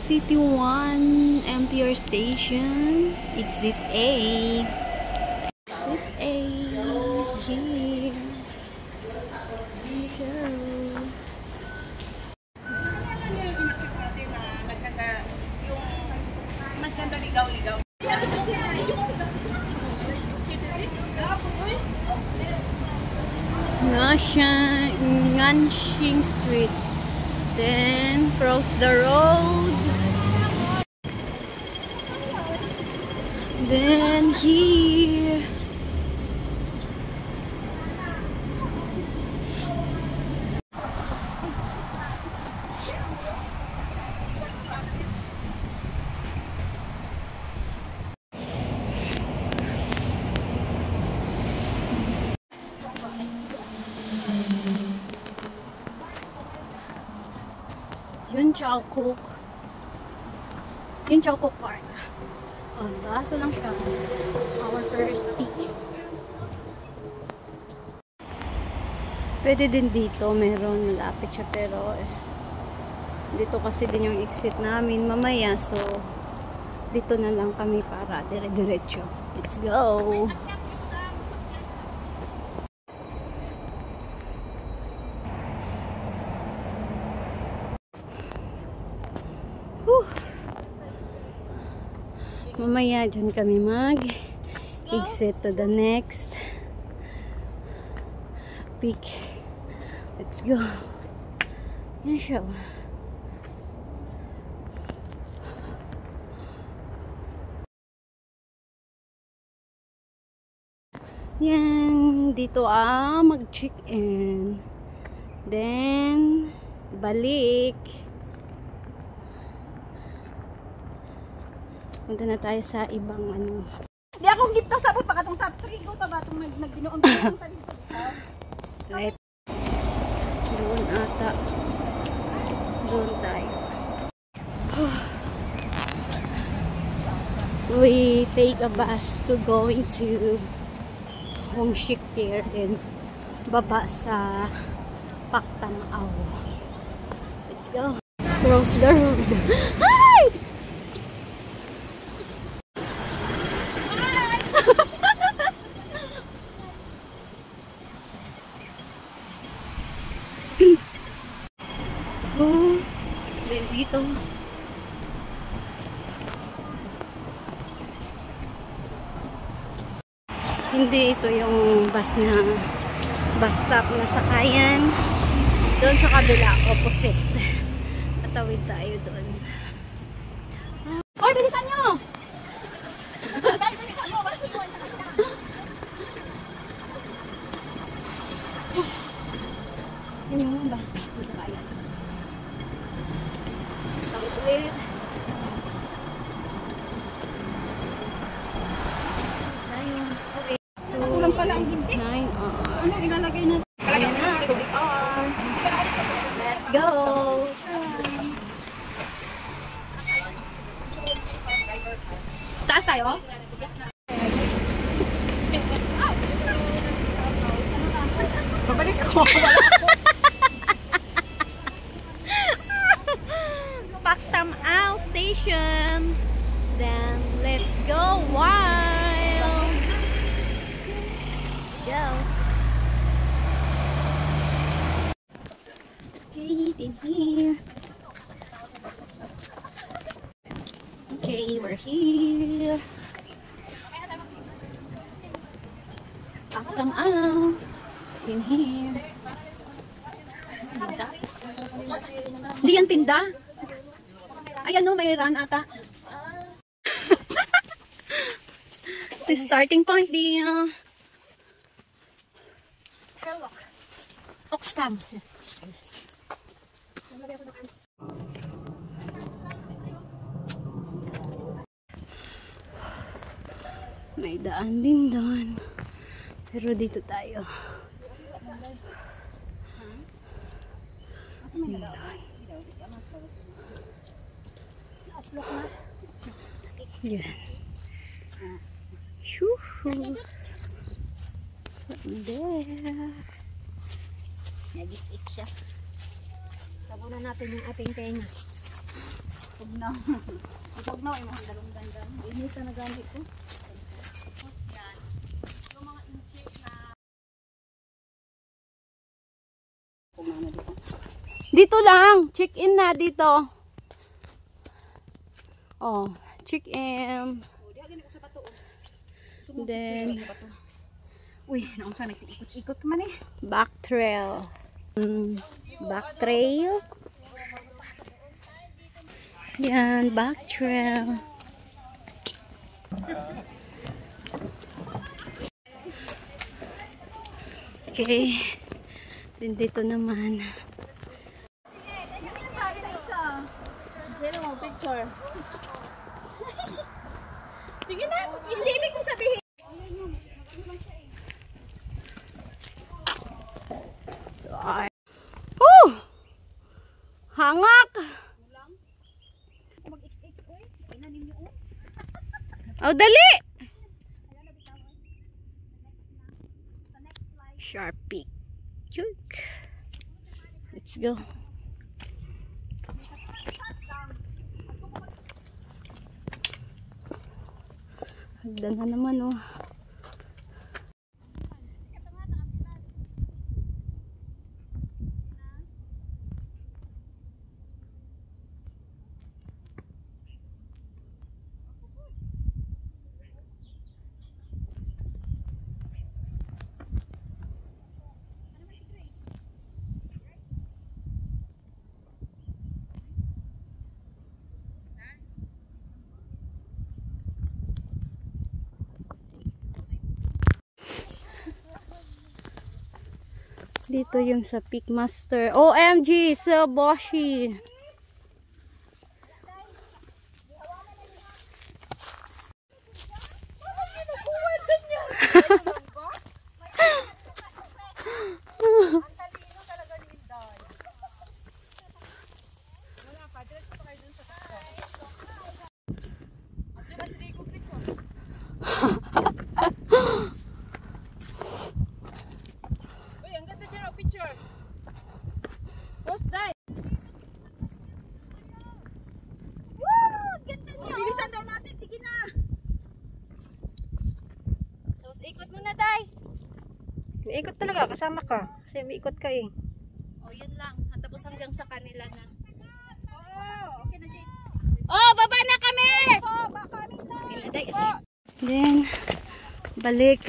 City 1 MTR station. Exit A. Exit A. Here. Let's go. Ligaw-ligaw. Nganxing Street. Then cross the road. Then here. Yun Chowcook. Yun Chowcook Park. Oh, diba? Ito lang siya. Our first peak. Pwede din dito. Meron. Malapit siya. Pero dito kasi din yung exit namin mamaya. So, dito na lang kami para dire-diretso. Let's go! Mamaya dyan kami mag-exit to the next peak. Let's go. Yan siya. Yan. Dito mag-check-in. Then, balik. Punta na tayo sa ibang ano. Di akong gito sa pagkatong sa trigo ta ba itong nagginoon dito. Right. Doon ata. Doon tayo. We take a bus to going to Hongshik Pier, then baba sa Paktamao. Let's go. Cross the road. Hi! Oh, dito. Hindi ito yung bus stop na sakayan. Doon sa kabila, opposite. Tatawid tayo doon. Oy, bilisan nyo! Bilisan mo! Yun yung bus stop na sakayan. Tawid ulit. Kulang pala ang hindi. 9, So, ano ilalagay natin? Ayan na, Tubig R. Let's go! Taas tayo? Babalik ako. Paktamao Station. Then, let's go wild! Go! Okay, in here. Okay, we're here. Paktamao. In here. Tinda? Hindi yan tinda? Ayan no, may run ata. The starting point din. Oxfam. May daan din doon. Pero dito tayo. Doon. Yan. Shoo-hoo. There. Nag-isip siya. Sabunan natin yung ating tenga. Tugnaw. Tugnaw ay mga dalong-dandan. Inita na gamit ko. Tapos yan. Yung mga incheck na kumana dito. Dito lang. Check in na dito. Oh, check in. Oh, di agad ko sa bato. Then, uy, naunsa nag-ikot-ikot man eh. back trail. Back trail. Yan, back trail. Okay. Then dito naman. Sino mo picture? Sige na, hindi ibig kong sabihin. Oh! Hangak! Mag-XX ko eh. Ina ninyo oh. Oh, dali! Sharpie. Chuk. Let's go. Hagdan na naman oh. Dito yung sa Peakmaster. OMG! So Boshi! Bilisan daw natin, sige na. Tapos ikot mo na, Day. May ikot talaga, kasama ka. Kasi may ikot ka eh. O, yun lang. Tapos hanggang sa kanila na. Oh, okay na din. Oh, baba na kami! Oh, baka kami na. Day. Then, balik.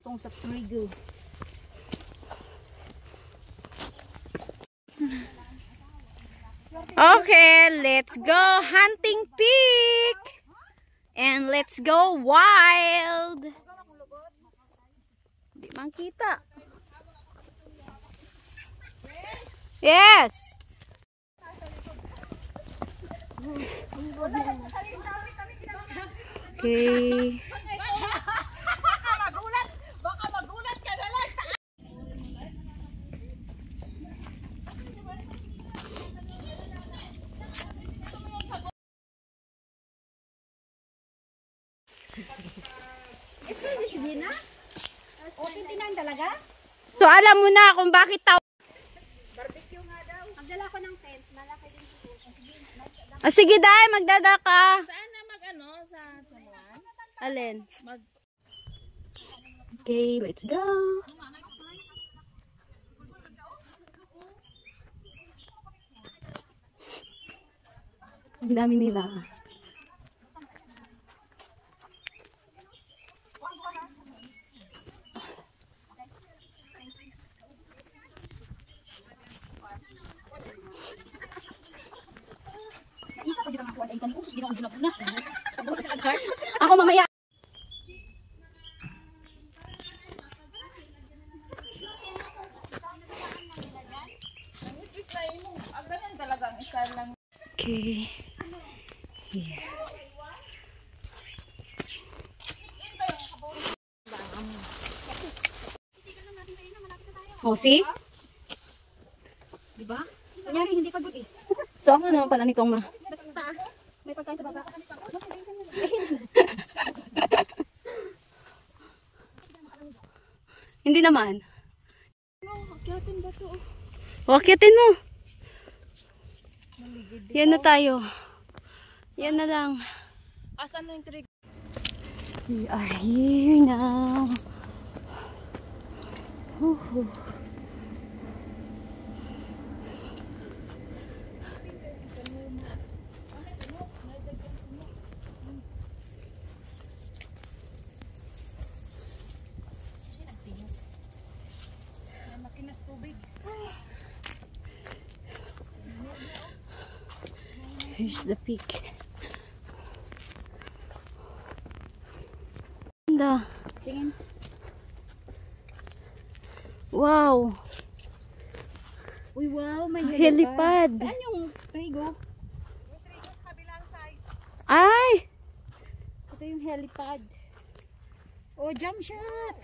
Itong sa trigo. Okay, let's go hunting peak. And let's go wild. Di man kita. Yes. Okay. Baka magulat ka na lang. Ito yung sige na? O, 29 talaga? So alam mo na kung bakit Barbecue nga daw. Magdala ko ng tent. Malaki din po. Oh, sige, Day, magdada ka. Saan na mag-ano? Sa Chamuan? Alin? Okay, let's go. Ang dami nila. Isa pa dito ang kuwan. Ay, kani-usos din ako dito na. Ako mamaya. Okay. Here. Oh, see? Diba? Kunyari, hindi pagod eh. So, ako naman pala nitong Basta, may pagkain sa baba. Hindi naman. Akyatin ba ito? Wakitin mo. Yan na tayo. Yan na lang. Asan na yung trig? We are here now. Woohoo. Makinas tubig. Here's the peak. Ganda. Tingin. Wow. Uy, wow, may Helipad. Saan yung trigo? Ay! Ito yung helipad. Oh, jump shot.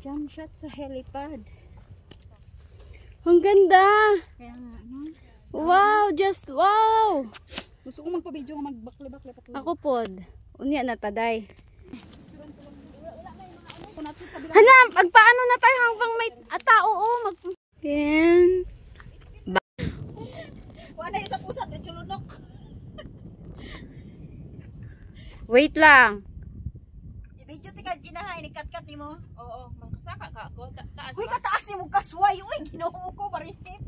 Jump shot sa helipad. Ang ganda. Kaya nga, ano? Wow, just wow. Gusto ko magpa-video nga magbakli-bakli. Ako pod. Unya na taday. Hala, Pagpaano na tayo hanggang may tao mag Yan. wala yung sa pusat, chulunok. Wait lang. I-video tika ginahay ni kat-kat ni mo. Oo, magsaka ka ako. Taas Uy, pa. kataas ni mo kasway. Uy, ginoo ko parisip.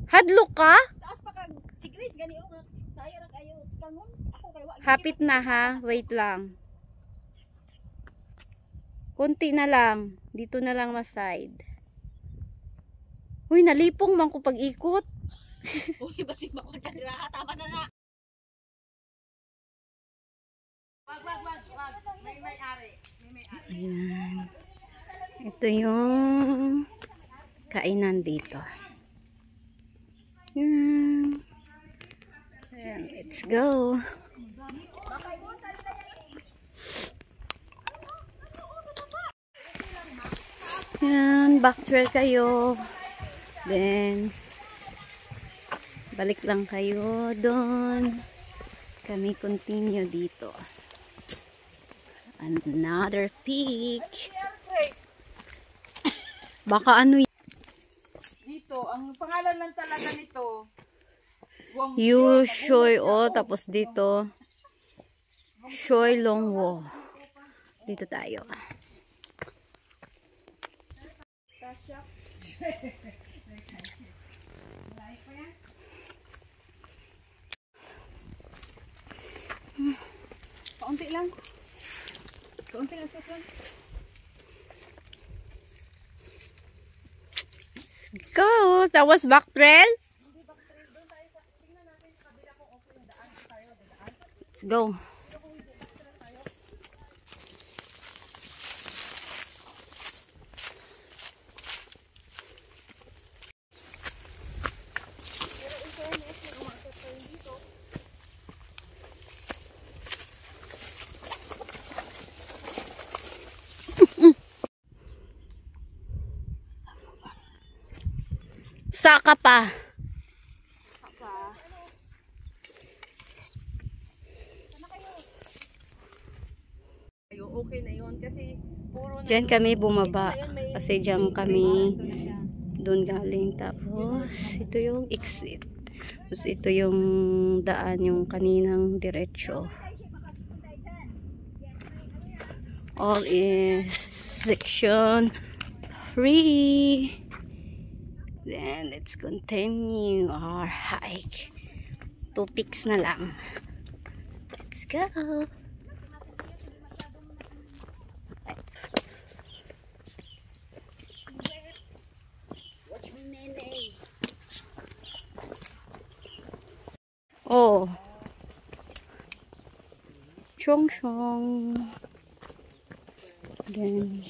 Hadlok ka? Taas pa kag si Chris gani o nga. Saya ra kayo kangon. Ako kay wa. Hapit na ha. Wait lang. Konti na lang. Dito na lang mas side. Uy, nalipong man ko pag-ikot. Uy, basig makon ka dira. Tama na na. Wag. May ari. Ayan. Ito yung kainan dito. Ayan. Ayan, let's go. Ayan, back trail kayo. Then, balik lang kayo doon. Kami continue dito. Another peak. Baka ano Dito, ang pangalan lang talaga nito. Yu Shoy O. Tapos dito Shoy Longwo. Dito tayo. Kaunti lang. Kaunti lang sa front. Go! That was back trail? Let's go. Saka pa. Okay na yun kasi puro na. Diyan kami bumaba. Kasi diyan kami doon galing. Tapos ito yung exit. Tapos ito yung daan, yung kaninang diretso. All is section 3. Then let's continue our hike. 2 peaks na lang. Let's go. Let's go. Watch me, Nene. Oh. Chong chong. Then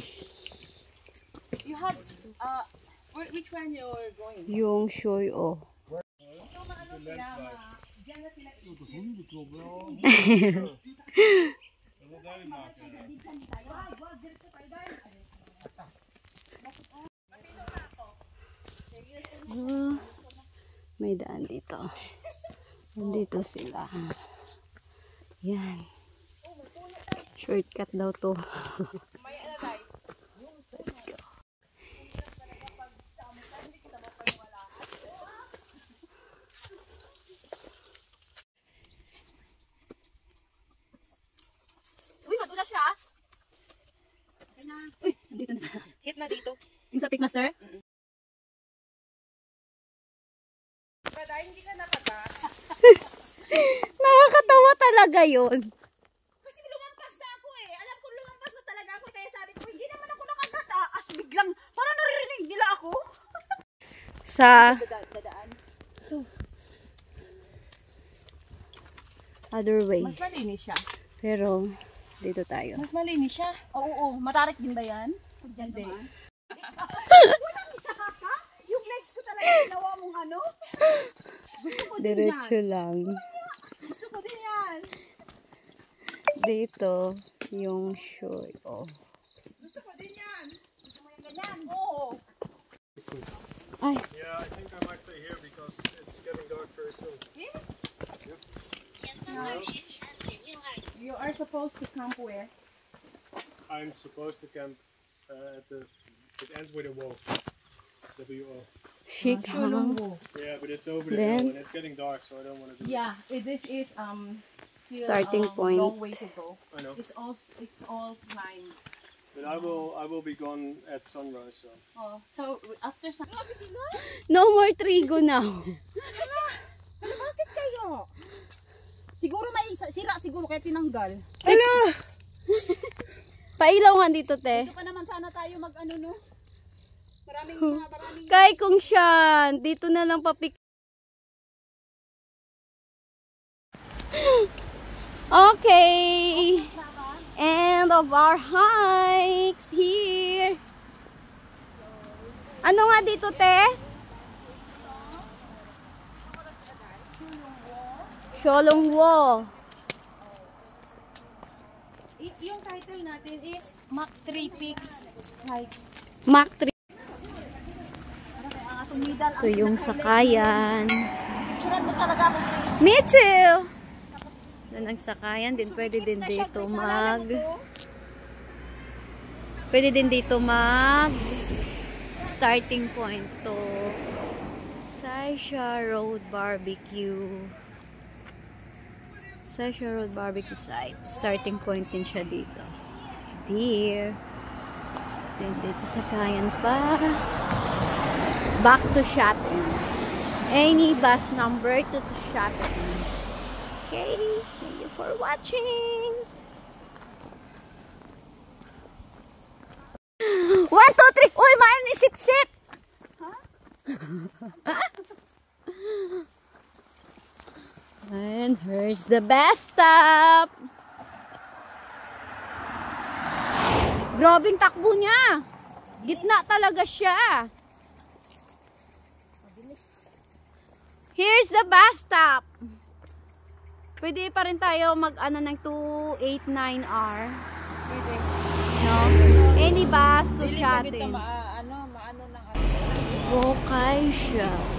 You have, which one you're going? yung Shoy O. May daan dito. Nandito sila. Yan. Shortcut daw to. Let's Hit na dito. Yung sa Pickmaster? Pero hindi ka nakaga. Nakakatawa talaga yun. Kasi lumampas na ako eh. Alam ko lumampas na talaga ako. Kaya sabi ko, hindi naman ako nakagataas. Biglang, parang naririnig nila ako. Sa Dadaan. other way. Mas malinis siya. Pero, dito tayo. Mas malinis siya. Oo. Matarik din ba yan? Hindi. Walang isaka? Yung legs ko talaga ginawa mong ano? Gusto ko din yan. Diretso lang. Gusto ko din yan. Dito, yung shore. Oh. Gusto ko din yan. Gusto mo yung ganyan? Oo. Ay, Yeah, I think I might stay here because it's getting dark very soon. You are supposed to camp where? I'm supposed to camp at the. It ends with a wall. W-O. chic, huh? Yeah, but it's over the Then- hill and it's getting dark, so I don't want to do Yeah, this is still Starting point. long way to go. it. I know. It's all climbed. But I will be gone at sunrise, so. Oh, so after some Grabe sila. No more trigo now. Bakit kayo? Siguro may sira siguro kaya tinanggal. Pailawan dito, te. Dito pa naman sana tayo mag-ano no? Maraming Kay kung siya, dito na lang papik. Okay. End of our hikes here. Ano nga dito, te? Sholongwo. yung title natin is Mach 3 Peaks Hike. Mach 3. ang atong middle. Ito yung sakayan. Picturean mo talaga ako. Me too! Doon ang sakayan din. Pwede din dito mag... Pwede din dito mag... Starting point to Saisha Road Barbecue. Saisha Road Barbecue site. Starting point din siya dito. Dear. Then dito sakayan pa. Back to Shatin. Any bus number to Shatin. Okay. Thank you for watching. 1, 2, 3. Uy, maan ni sit-sit. And here's the best stop. Grabing takbo niya. Gitna talaga siya. Here's the bus stop. Pwede pa rin tayo mag-ano ng 289R. Pwede. No? Any bus to Shatin. Maano lang. Okay siya.